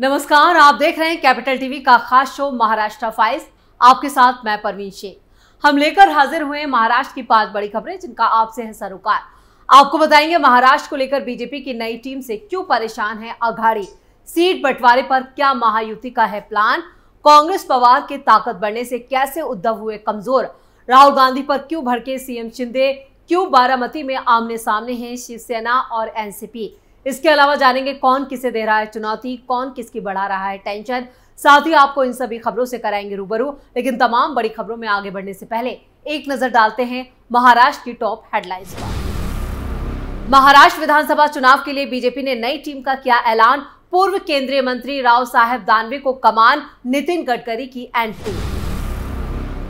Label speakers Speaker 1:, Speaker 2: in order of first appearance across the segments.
Speaker 1: नमस्कार, आप देख रहे हैं कैपिटल टीवी का खास शो महाराष्ट्र फाइल्स। आपके साथ मैं परवीन शेख। हम लेकर हाजिर हुए हैं महाराष्ट्र की 5 बड़ी खबरें जिनका आपसे है सरोकार। आपको बताएंगे महाराष्ट्र को लेकर बीजेपी की नई टीम से क्यों परेशान है अघाड़ी, सीट बंटवारे पर क्या महायुति का है प्लान, कांग्रेस पवार के ताकत बढ़ने से कैसे उद्धव हुए कमजोर, राहुल गांधी पर क्यों भड़के सीएम शिंदे, क्यों बारामती में आमने सामने हैं शिवसेना और एनसीपी। इसके अलावा जानेंगे कौन किसे दे रहा है चुनौती, कौन किसकी बढ़ा रहा है टेंशन। साथ ही आपको इन सभी खबरों से कराएंगे रूबरू। लेकिन तमाम बड़ी खबरों में आगे बढ़ने से पहले एक नजर डालते हैं महाराष्ट्र की टॉप हेडलाइंस पर। महाराष्ट्र विधानसभा चुनाव के लिए बीजेपी ने नई टीम का किया ऐलान। पूर्व केंद्रीय मंत्री राव साहेब दानवे को कमान, नितिन गडकरी की एंट्री।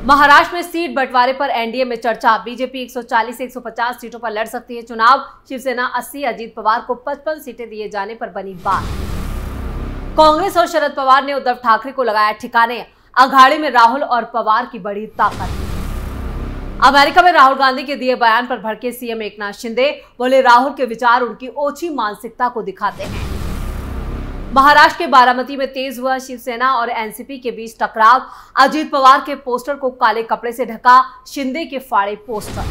Speaker 1: महाराष्ट्र में सीट बंटवारे पर एनडीए में चर्चा। बीजेपी 140 से 150 सीटों पर लड़ सकती है चुनाव। शिवसेना 80, अजीत पवार को 55 सीटें दिए जाने पर बनी बात। कांग्रेस और शरद पवार ने उद्धव ठाकरे को लगाया ठिकाने। अघाड़ी में राहुल और पवार की बड़ी ताकत। अमेरिका में राहुल गांधी के दिए बयान पर भड़के सीएम एकनाथ शिंदे। बोले राहुल के विचार उनकी ओछी मानसिकता को दिखाते हैं। महाराष्ट्र के बारामती में तेज हुआ शिवसेना और एनसीपी के बीच टकराव। अजीत पवार के पोस्टर को काले कपड़े से ढका, शिंदे के फाड़े पोस्टर।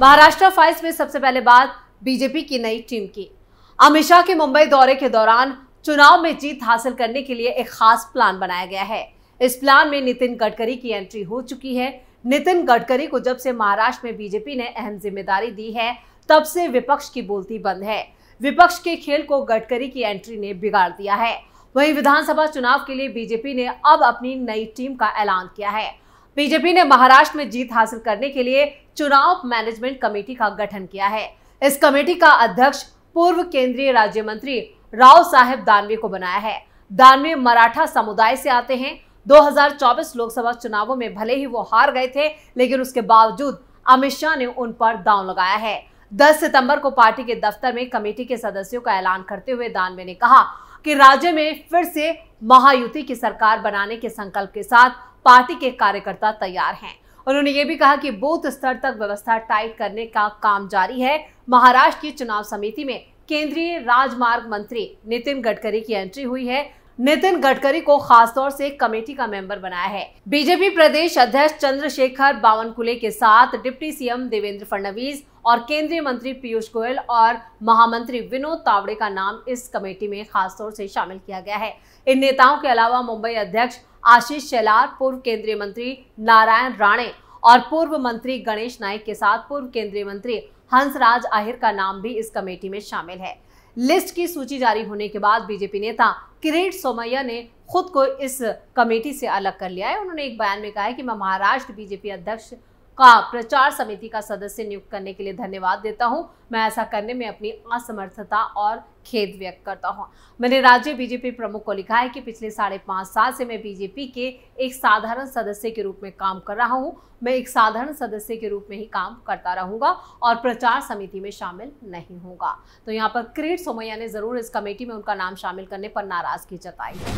Speaker 1: महाराष्ट्र फाइल्स में सबसे पहले बात बीजेपी की नई टीम की। अमित शाह के मुंबई दौरे के दौरान चुनाव में जीत हासिल करने के लिए एक खास प्लान बनाया गया है। इस प्लान में नितिन गडकरी की एंट्री हो चुकी है। नितिन गडकरी को जब से महाराष्ट्र में बीजेपी ने अहम जिम्मेदारी दी है तब से विपक्ष की बोलती बंद है। विपक्ष के खेल को गडकरी की एंट्री ने बिगाड़ दिया है। वहीं विधानसभा चुनाव के लिए बीजेपी ने अब अपनी नई टीम का ऐलान किया है। बीजेपी ने महाराष्ट्र में जीत हासिल करने के लिए चुनाव मैनेजमेंट कमेटी का गठन किया है। इस कमेटी का अध्यक्ष पूर्व केंद्रीय राज्य मंत्री राव साहेब दानवे को बनाया है। दानवे मराठा समुदाय से आते हैं। 2024 लोकसभा चुनावों में भले ही वो हार गए थे, लेकिन उसके बावजूद अमित शाह ने उन पर दांव लगाया है। 10 सितंबर को पार्टी के दफ्तर में कमेटी के सदस्यों का ऐलान करते हुए दानवे ने कहा कि राज्य में फिर से महायुति की सरकार बनाने के संकल्प के साथ पार्टी के कार्यकर्ता तैयार हैं। उन्होंने ये भी कहा कि बूथ स्तर तक व्यवस्था टाइट करने का काम जारी है। महाराष्ट्र की चुनाव समिति में केंद्रीय राजमार्ग मंत्री नितिन गडकरी की एंट्री हुई है। नितिन गडकरी को खासतौर से कमेटी का मेंबर बनाया है। बीजेपी प्रदेश अध्यक्ष चंद्रशेखर बावनकुले के साथ डिप्टी सीएम देवेंद्र फडणवीस और केंद्रीय मंत्री पीयूष गोयल और महामंत्री विनोद तावड़े का नाम इस कमेटी में खासतौर से शामिल किया गया है। इन नेताओं के अलावा मुंबई अध्यक्ष आशीष शेलार, पूर्व केंद्रीय मंत्री नारायण राणे और पूर्व मंत्री गणेश नाइक के साथ पूर्व केंद्रीय मंत्री हंसराज आहिर का नाम भी इस कमेटी में शामिल है। लिस्ट की सूची जारी होने के बाद बीजेपी नेता किरीट सोमैया ने खुद को इस कमेटी से अलग कर लिया है। उन्होंने एक बयान में कहा है कि मैं महाराष्ट्र बीजेपी अध्यक्ष का प्रचार समिति का सदस्य नियुक्त करने के लिए धन्यवाद देता हूं। मैं ऐसा करने में अपनी असमर्थता और खेद व्यक्त करता हूं। मैंने राज्य बीजेपी प्रमुख को लिखा है कि पिछले 5.5 साल से मैं बीजेपी के एक साधारण सदस्य के रूप में काम कर रहा हूं। मैं एक साधारण सदस्य के रूप में ही काम करता रहूंगा और प्रचार समिति में शामिल नहीं होगा। तो यहाँ पर किरीट सोमैया ने जरूर इस कमेटी में उनका नाम शामिल करने पर नाराजगी जताई है।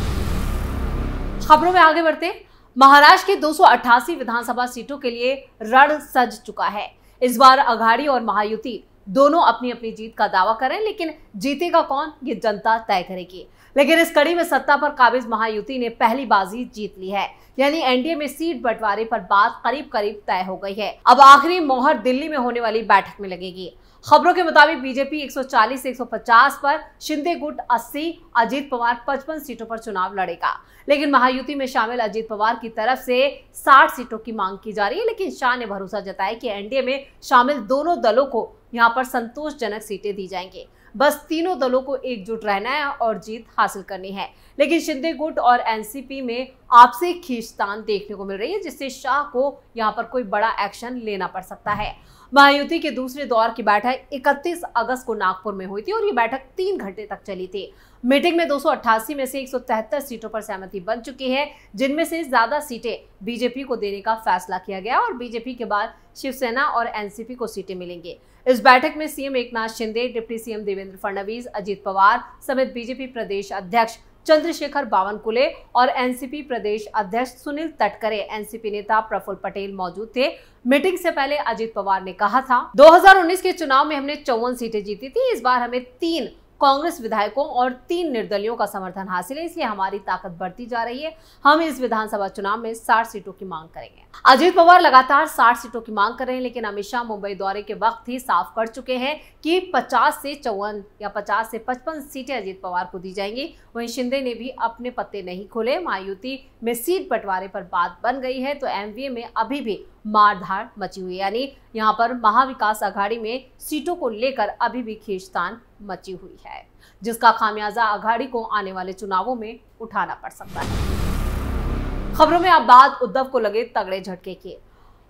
Speaker 1: खबरों में आगे बढ़ते। महाराष्ट्र की 288 विधानसभा सीटों के लिए रण सज चुका है। इस बार अघाड़ी और महायुति दोनों अपनी अपनी जीत का दावा करें, लेकिन जीतेगा कौन ये जनता तय करेगी। लेकिन इस कड़ी में सत्ता पर काबिज महायुति ने पहली बाजी जीत ली है, यानी एनडीए में सीट बंटवारे पर बात करीब करीब तय हो गई है। अब आखिरी मोहर दिल्ली में होने वाली बैठक में लगेगी। खबरों के मुताबिक बीजेपी 140 से 150 पर, शिंदे गुट 80, अजीत पवार 55 सीटों पर चुनाव लड़ेगा। लेकिन महायुति में शामिल अजीत पवार की तरफ से 60 सीटों की मांग की जा रही है। लेकिन शाह ने भरोसा जताया कि एनडीए में शामिल दोनों दलों को यहां पर संतोषजनक सीटें दी जाएंगी। बस तीनों दलों को एकजुट रहना है और जीत हासिल करनी है। लेकिन शिंदे गुट और एनसीपी में आपसी खींचतान देखने को मिल रही है, जिससे शाह को यहां पर कोई बड़ा एक्शन लेना पड़ सकता है। महायुति के दूसरे दौर की बैठक 31 अगस्त को नागपुर में हुई थी और ये बैठक 3 घंटे तक चली थी। मीटिंग में 288 में से 173 सीटों पर सहमति बन चुकी है, जिनमें से ज्यादा सीटें बीजेपी को देने का फैसला किया गया और बीजेपी के बाद शिवसेना और एनसीपी को सीटें मिलेंगी। इस बैठक में CM Eknath Shinde, deputy CM Devendra Fadnavis, Ajit Pawar समेत बीजेपी प्रदेश अध्यक्ष चंद्रशेखर बावनकुले और एनसीपी प्रदेश अध्यक्ष सुनील तटकरे, एनसीपी नेता प्रफुल्ल पटेल मौजूद थे। मीटिंग से पहले अजीत पवार ने कहा था, 2019 के चुनाव में हमने 54 सीटें जीती थी, इस बार हमें 3 कांग्रेस विधायकों और 3 निर्दलियों का समर्थन हासिल है, इसलिए हमारी ताकत बढ़ती जा रही है। हम इस विधानसभा चुनाव में 60 सीटों की मांग करेंगे। अजीत पवार लगातार 60 सीटों की मांग कर रहे हैं, लेकिन अमित शाह मुंबई दौरे के वक्त ही साफ कर चुके हैं कि 50 से 54 या 50 से 55 सीटें अजीत पवार को दी जाएंगी। वहीं शिंदे ने भी अपने पत्ते नहीं खोले। महायुति में सीट बंटवारे पर बात बन गई है तो एमवीए में अभी भी मारधाड़ मची हुई है, यानी यहाँ पर महाविकास आघाड़ी में सीटों को लेकर अभी भी खींचतान मची हुई है, जिसका खामियाजा आघाड़ी को आने वाले चुनावों में उठाना पड़ सकता है। खबरों में अब बात उद्धव को लगे तगड़े झटके की।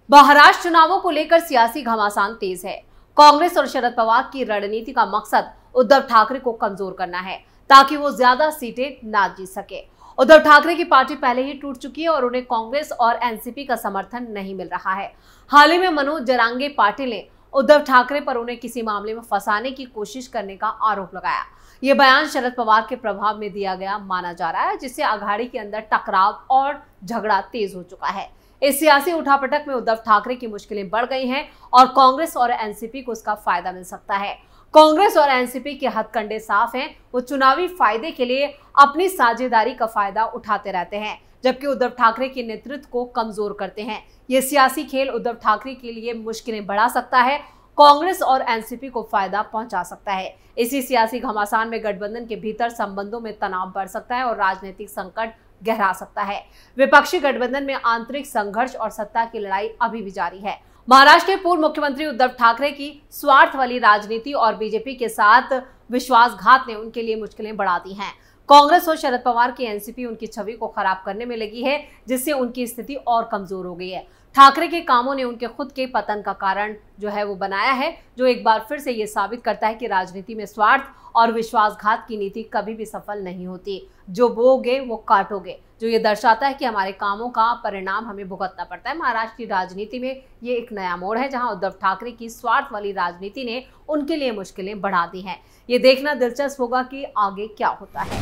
Speaker 1: महाराष्ट्र चुनावों को लेकर सियासी घमासान तेज है। कांग्रेस और शरद पवार की रणनीति का मकसद उद्धव ठाकरे को कमजोर करना है ताकि वो ज्यादा सीटें ना जीत सके। उद्धव ठाकरे की पार्टी पहले ही टूट चुकी है और उन्हें कांग्रेस और एनसीपी का समर्थन नहीं मिल रहा है। हाल ही में मनोज जरांगे पाटिल ने उद्धव ठाकरे पर उन्हें किसी मामले में फंसाने की कोशिश करने का आरोप लगाया। ये बयान शरद पवार के प्रभाव में दिया गया माना जा रहा है, जिससे अघाड़ी के अंदर टकराव और झगड़ा तेज हो चुका है। इस सियासी उठापटक में उद्धव ठाकरे की मुश्किलें बढ़ गई हैं और कांग्रेस और एनसीपी को इसका फायदा मिल सकता है। कांग्रेस और एनसीपी के हथकंडे साफ हैं, वो चुनावी फायदे के लिए अपनी साझेदारी का फायदा उठाते रहते हैं, जबकि उद्धव ठाकरे के नेतृत्व को कमजोर करते हैं। ये सियासी खेल उद्धव ठाकरे के लिए मुश्किलें बढ़ा सकता है, कांग्रेस और एनसीपी को फायदा पहुंचा सकता है। इसी सियासी घमासान में गठबंधन के भीतर संबंधों में तनाव बढ़ सकता है और राजनीतिक संकट गहरा सकता है। विपक्षी गठबंधन में आंतरिक संघर्ष और सत्ता की लड़ाई अभी भी जारी है। महाराष्ट्र के पूर्व मुख्यमंत्री उद्धव ठाकरे की स्वार्थ वाली राजनीति और बीजेपी के साथ विश्वासघात ने उनके लिए मुश्किलें बढ़ा दी हैं। कांग्रेस और शरद पवार की एनसीपी उनकी छवि को खराब करने में लगी है, जिससे उनकी स्थिति और कमजोर हो गई है। ठाकरे के कामों ने उनके खुद के पतन का कारण जो है वो बनाया है, जो एक बार फिर से ये साबित करता है कि राजनीति में स्वार्थ और विश्वासघात की नीति कभी भी सफल नहीं होती। जो बोगे वो काटोगे, जो ये दर्शाता है कि हमारे कामों का परिणाम हमें भुगतना पड़ता है। महाराष्ट्र की राजनीति में ये एक नया मोड़ है, जहां उद्धव ठाकरे की स्वार्थ वाली राजनीति ने उनके लिए मुश्किलें बढ़ा दी हैं। ये देखना दिलचस्प होगा कि आगे क्या होता है।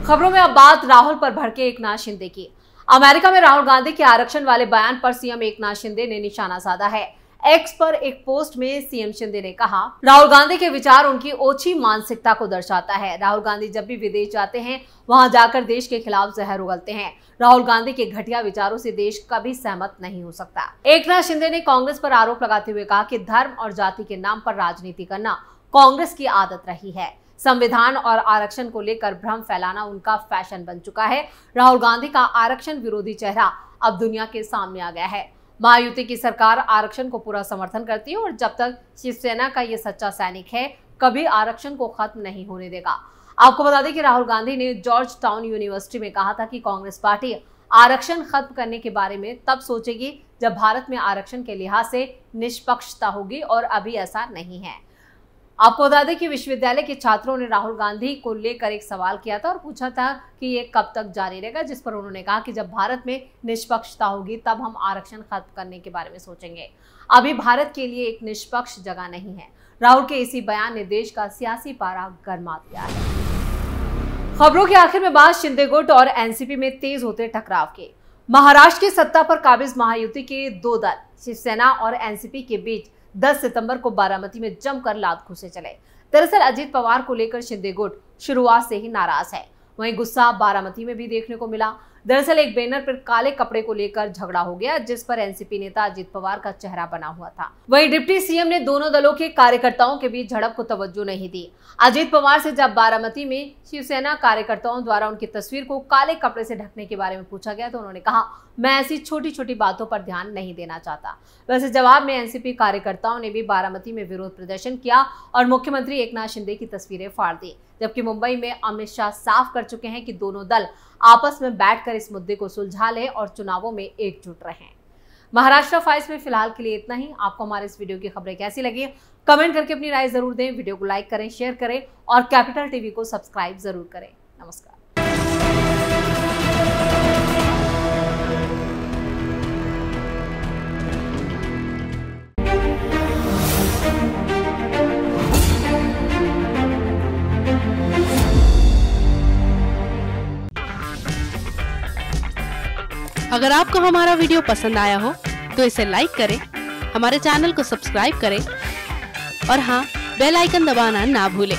Speaker 1: खबरों में अब बात राहुल पर भड़के एकनाथ शिंदे की। अमेरिका में राहुल गांधी के आरक्षण वाले बयान पर सीएम एकनाथ शिंदे ने निशाना साधा है। एक्स पर एक पोस्ट में सीएम शिंदे ने कहा, राहुल गांधी के विचार उनकी ओछी मानसिकता को दर्शाता है। राहुल गांधी जब भी विदेश जाते हैं वहां जाकर देश के खिलाफ जहर उगलते हैं। राहुल गांधी के घटिया विचारों से देश कभी सहमत नहीं हो सकता। एकनाथ शिंदे ने कांग्रेस पर आरोप लगाते हुए कहा कि धर्म और जाति के नाम पर राजनीति करना कांग्रेस की आदत रही है। संविधान और आरक्षण को लेकर भ्रम फैलाना उनका फैशन बन चुका है। राहुल गांधी का आरक्षण विरोधी चेहरा अब दुनिया के सामने आ गया है। महायुति की सरकार आरक्षण को पूरा समर्थन करती है और जब तक शिवसेना का ये सच्चा सैनिक है, कभी आरक्षण को खत्म नहीं होने देगा। आपको बता दें कि राहुल गांधी ने जॉर्ज टाउन यूनिवर्सिटी में कहा था कि कांग्रेस पार्टी आरक्षण खत्म करने के बारे में तब सोचेगी जब भारत में आरक्षण के लिहाज से निष्पक्षता होगी, और अभी ऐसा नहीं है। आपको बता दें कि विश्वविद्यालय के छात्रों ने राहुल गांधी को लेकर एक सवाल किया था और पूछा था कि ये कब तक जारी रहेगा, जिस पर उन्होंने कहा कि जब भारत में निष्पक्षता होगी तब हम आरक्षण खत्म करने के बारे में सोचेंगे। अभी भारत के लिए एक निष्पक्ष जगह नहीं है। राहुल के इसी बयान ने देश का सियासी पारा गरमा दिया है। खबरों के आखिर में बात शिंदे गुट और एनसीपी में तेज होते टकराव के। महाराष्ट्र की सत्ता पर काबिज महायुति के 2 दल शिवसेना और एनसीपी के बीच 10 सितंबर को बारामती में जमकर लात घुसे चले। दरअसल अजीत पवार को लेकर शिंदे गुट शुरुआत से ही नाराज है। वहीं गुस्सा बारामती में भी देखने को मिला। दरअसल एक बैनर पर काले कपड़े को लेकर झगड़ा हो गया, जिस पर एनसीपी नेता अजीत पवार का चेहरा बना हुआ था। वहीं डिप्टी सीएम ने दोनों दलों के कार्यकर्ताओं के बीच झड़प को तवज्जो नहीं दी। अजीत पवार से जब बारामती में शिवसेना कार्यकर्ताओं द्वारा उनकी तस्वीर को काले कपड़े से ढकने के बारे में पूछा गया तो उन्होंने कहा, मैं ऐसी छोटी छोटी बातों पर ध्यान नहीं देना चाहता। वैसे जवाब में एनसीपी कार्यकर्ताओं ने भी बारामती में विरोध प्रदर्शन किया और मुख्यमंत्री एकनाथ शिंदे की तस्वीरें फाड़ दी, जबकि मुंबई में अमित शाह साफ कर चुके हैं कि दोनों दल आपस में बैठकर इस मुद्दे को सुलझा लें और चुनावों में एकजुट रहें। महाराष्ट्र फाइल्स में फिलहाल के लिए इतना ही। आपको हमारे इस वीडियो की खबरें कैसी लगी, कमेंट करके अपनी राय जरूर दें। वीडियो को लाइक करें, शेयर करें और कैपिटल टीवी को सब्सक्राइब जरूर करें। नमस्कार।
Speaker 2: अगर आपको हमारा वीडियो पसंद आया हो तो इसे लाइक करें, हमारे चैनल को सब्सक्राइब करें और हाँ, बेल आइकन दबाना ना भूलें।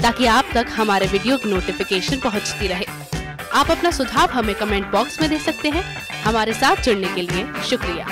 Speaker 2: ताकि आप तक हमारे वीडियो की नोटिफिकेशन पहुंचती रहे। आप अपना सुझाव हमें कमेंट बॉक्स में दे सकते हैं। हमारे साथ जुड़ने के लिए शुक्रिया।